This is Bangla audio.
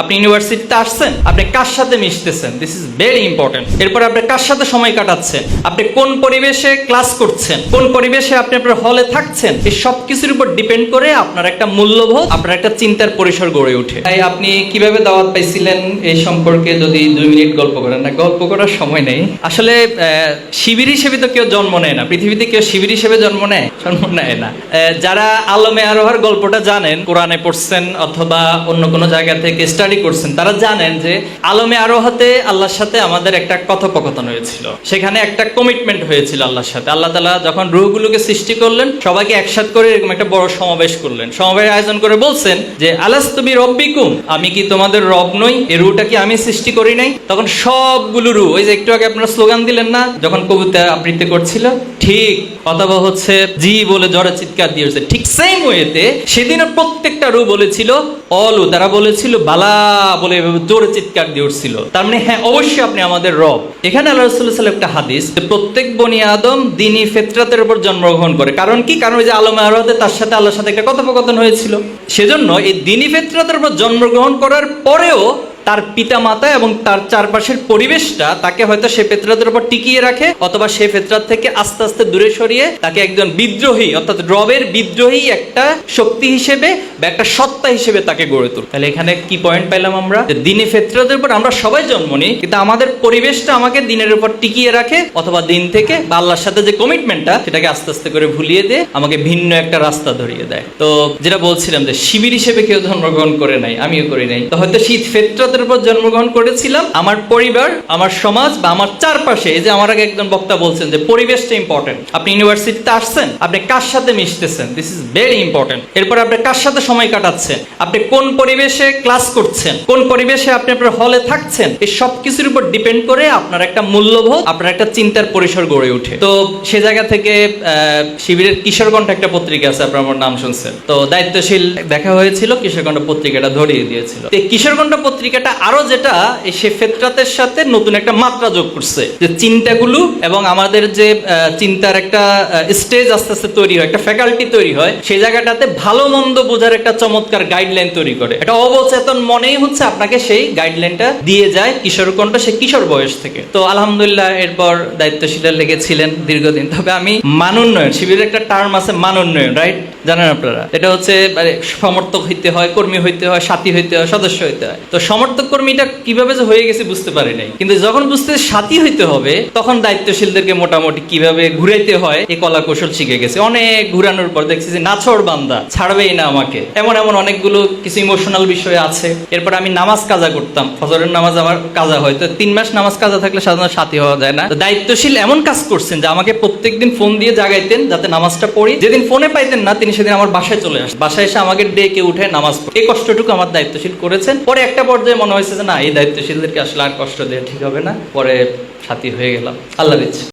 আপনি ইউনিভার্সিটিতে আসছেন, আপনি কার সাথে মিশতেছেন, দিস ইজ ভেরি ইম্পর্টেন্ট। এরপর আপনি কার সাথে সময় কাটাচ্ছেন, আপনি কোন পরিবেশে ক্লাস করছেন, কোন পরিবেশে আপনি আপনার হলে থাকছেন, এই সব কিছুর উপর ডিপেন্ড করে আপনার একটা মূল্যবোধ, আপনার একটা চিন্তার পরিসর গড়ে ওঠে। তাই আপনি কিভাবে দাওয়াত পাইছিলেন এই সম্পর্কে যদি 2 মিনিট গল্প করেন। না, গল্প করার সময় নেই আসলে। শিবির হিসেবে তো কেউ জন্ম নেয় না, পৃথিবীতে কেউ শিবির হিসেবে জন্ম নেয় না। যারা আলমে আরোহার গল্পটা জানেন, কোরআনে পড়ছেন অথবা অন্য কোনো জায়গা থেকে স্টাডি করছেন, তারা জানেন যে আলমে আরোহাতে আল্লাহর সাথে আমাদের একটা কথোপকথন হয়েছিল, সেখানে একটা কমিটমেন্ট হয়েছিল আল্লাহর সাথে। আল্লাহ তাআলা যখন রূহগুলোকে সৃষ্টি করলেন, সবাইকে একসাথ করে এরকম একটা বড় সমাবেশ করলেন, সমাবেশ আয়োজন করে বলছেন যে আলাস্তু বিরব্বিকুম, আমি কি তোমাদের রব নই? এই রূহটা কি আমি সৃষ্টি করি নাই? তখন সবগুলো রূহ, ওই যে একটু আগে আপনারা স্লোগান দিলেন না যখন কবিতা আবৃত্তি করছিল, ঠিক অথবা হচ্ছে জি বলে জোরে চিৎকার দিয়েছে, ঠিক সেম ওয়েতে সেদিনও প্রত্যেকটা রূহ বলেছিল অলু, তারা বলেছিল বালা বলে জোরে চিৎকার দিয়ে উঠছিল। তার মানে হ্যাঁ, অবশ্যই আপনি আমাদের রব। এখানে আল্লাহ রাসূল সাল্লাল্লাহু আলাইহি ওয়াসাল্লাম একটা হাদিস, প্রত্যেক বনি আদম দ্বীনি ফিতরাতের উপর জন্মগ্রহণ করে। কারণ কি? কারণ ওই যে আলমে আরোহাতে তার সাথে আল্লাহর সাথে একটা কথোপকথন হয়েছিল। সেজন্য এই দ্বীনি ফিতরাতের উপর জন্মগ্রহণ করার পরেও তার পিতা মাতা এবং তার চারপাশের পরিবেশটা তাকে হয়তো সে ফিতরাতের উপর টিকিয়ে রাখে, অথবা সে ফিতরাত থেকে আস্তে আস্তে দূরে সরিয়ে তাকে একজন বিদ্রোহী, অর্থাৎ রবের বিদ্রোহী একটা শক্তি হিসেবে বা একটা সত্তা হিসেবে তাকে গড়ে তোলে। তাহলে এখানে কি পয়েন্ট পাইলাম আমরা? যে দ্বীনি ফিতরাতের উপর আমরা সবাই জন্ম নিই, কিন্তু আমাদের পরিবেশটা আমাকে দ্বীনের উপর টিকিয়ে রাখে, অথবা দ্বীন থেকে বা আল্লাহর সাথে যে কমিটমেন্টটা সেটাকে আস্তে আস্তে করে ভুলিয়ে দিয়ে আমাকে ভিন্ন একটা রাস্তা ধরিয়ে দেয়। তো যেটা বলছিলাম যে শিবির হিসেবে কেউ জন্মগ্রহণ করে নাই, আমিও করি নাই। তো হয়তো শীত ফিতরাতের উপর জন্মগ্রহণ করেছিলাম, আমার পরিবার, আমার সমাজ বা আমার চারপাশে, এই যে আমার আগে একজন বক্তা বলছেন যে পরিবেশটা ইম্পর্টেন্ট। আপনি ইউনিভার্সিটিতে আসছেন, আপনি কার সাথে মিশতেছেন, দিস ইজ ভেরি ইম্পর্টেন্ট। এরপর আপনি কার সাথে সময় কাটাচ্ছেন, আপনি কোন পরিবেশে ক্লাস করছেন, কোন পরিবেশে আপনি আপনার হলে থাকছেন, এই সব কিছুর উপর ডিপেন্ড করে আপনার একটা মূল্যবোধ, আপনার একটা চিন্তার পরিসর গড়ে ওঠে। তো সে জায়গা থেকে শিবিরের কিশোরগঞ্জ একটা পত্রিকা আছে, আপনার আমার নাম শুনছেন, তো দায়িত্বশীল দেখা হয়েছিল, কিশোরগঞ্জ পত্রিকাটা ধরিয়ে দিয়েছিল। এই কিশোরগঞ্জ পত্রিকাটা আরো যেটা সে ফিতরাতের সাথে নতুন একটা মাত্রা যোগ করছে, যে চিন্তাগুলো এবং আমাদের যে চিন্তার একটা স্টেজ আস্তে আস্তে তৈরি হয়, একটা ফ্যাকাল্টি তৈরি হয়, সেই জায়গাটাতে ভালো মন্দ বোঝার একটা চমৎকার গাইডলাইন তৈরি করে। এটা অবচেতন মনেই হচ্ছে আপনাকে সেই গাইডলাইনটা দিয়ে যায় কিশোরগঞ্জ, সে কিশোর বয়স থেকে। তো আলহামদুলিল্লাহ এরপর দায়িত্বশীলের লেগেছিলেন দীর্ঘদিন। তবে আমি মান উন্নয়ন, শিবিরের একটা টার্ম আছে মান উন্নয়ন, রাইট? জানেন আপনারা, এটা হচ্ছে সমর্থক হইতে হয়, কর্মী হইতে হয়, সাথী হইতে হয়, সদস্য হইতে হয়। তো সমর্থক কর্মীটা কিভাবে যে হয়ে গেছে বুঝতে পারি নাই, কিন্তু যখন বুঝতে সাথী হইতে হবে তখন দায়িত্বশীলদেরকে মোটামুটি কিভাবে ঘুরাইতে হয় এই কলা কৌশল শিখে গেছে। অনেক ঘুরানোর পর দেখছি যে নাছড় বান্দা, ছাড়বেই না আমাকে, এমন এমন অনেকগুলো কিছু ইমোশনাল বিষয় আছে। এরপর আমি নামাজ কাজা করতাম, ফজরের নামাজ আমার কাজা হয়, তো 3 মাস নামাজ কাজা থাকলে সাধারণত সাথী হওয়া যায় না। তো দায়িত্বশীল এমন কাজ করছেন যে আমাকে প্রত্যেকদিন ফোন দিয়ে জাগাইতেন যাতে নামাজটা পড়ি। যেদিন ফোনে পাইতেন না, তিনি সেদিন আমার বাসায় চলে আসেন, বাসায় এসে আমাকে ডেকে উঠে নামাজ পড়ি। এই কষ্টটুকু আমার দায়িত্বশীল করেছেন। পরে একটা পর্যায়ে মনে হয়েছে যে না, এই দায়িত্বশীলদেরকে আসলে আর কষ্ট দেওয়া ঠিক হবে না, পরে সাথী হয়ে গেলাম। আল্লাহ দিচ্ছে।